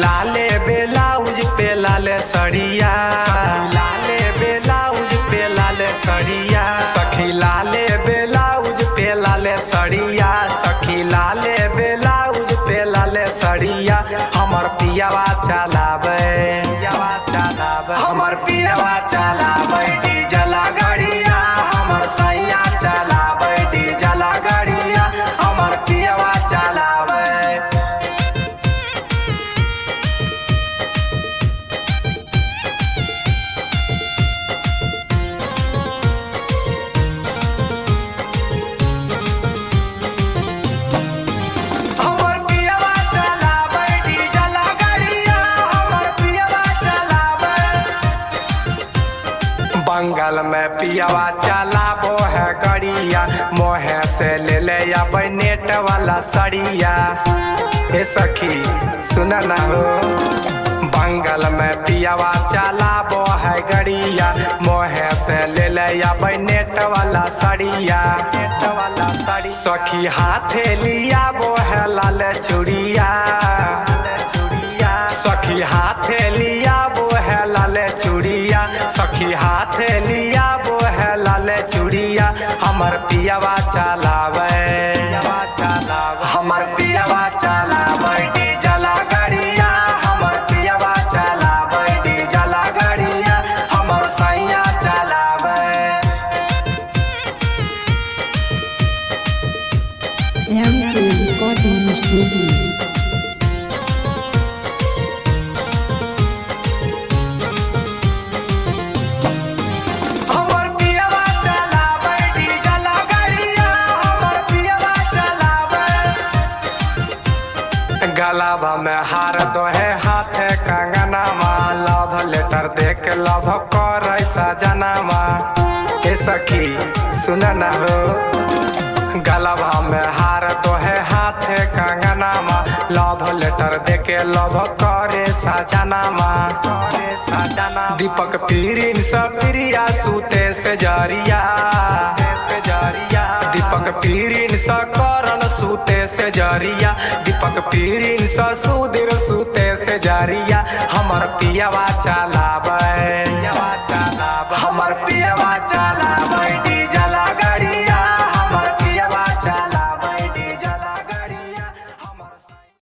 लाले बेलाउज पे लाले सड़िया, लाले बेलाउज पे लाले सड़िया, सखी लाले बेलाउज पे लाले सड़िया, सखी लाले बेलाउज पे लाले सड़िया। हमर पियावा चलावे, पियावा चलावे, हमर पियावा चलावे डीजल गाड़िया, हमर सैया चलावे डीजल गाड़िया, हमर पियावा चलावे। बंगाल में पियावा चलाबो है गड़िया, मोहे से ले ले अब नेट वाला सड़िया। ए सखी सुन ना हो, बंगाल में पियावा चलाबो है गड़िया, मोहे से ले ले अब नेट वाला सड़िया, नेट वाला सड़ी। सखी हाथे लिया वो है लाल चूड़िया, सखी हाथे लिया वो है लाल चूड़िया, सखी हाथे लिया वो है लाल चूड़िया। हमर पियावा चलावे, हमर पियावा चलावे डीजल गाड़िया, हमर पियावा चलावे डीजल गाड़िया, हमर सैया चलावे। Recording Studio। गलाबा में हार दो है हाथे कंगनामा, लव लेटर देख लव कर सजनामा। ए सखी सुन ना हो, गलाबा में हार दो है हाथे कंगनामा, लव लेटर देके लव करे सजनामा, करे सजनामा। दीपक पीरिन सब प्रिया सूते से जरिया, से जरिया, दीपक पीरिन स करन सूते से जरिया, दीपक पीरिन स सुधीर सूते से जरिया। हमर पियावा चलावे,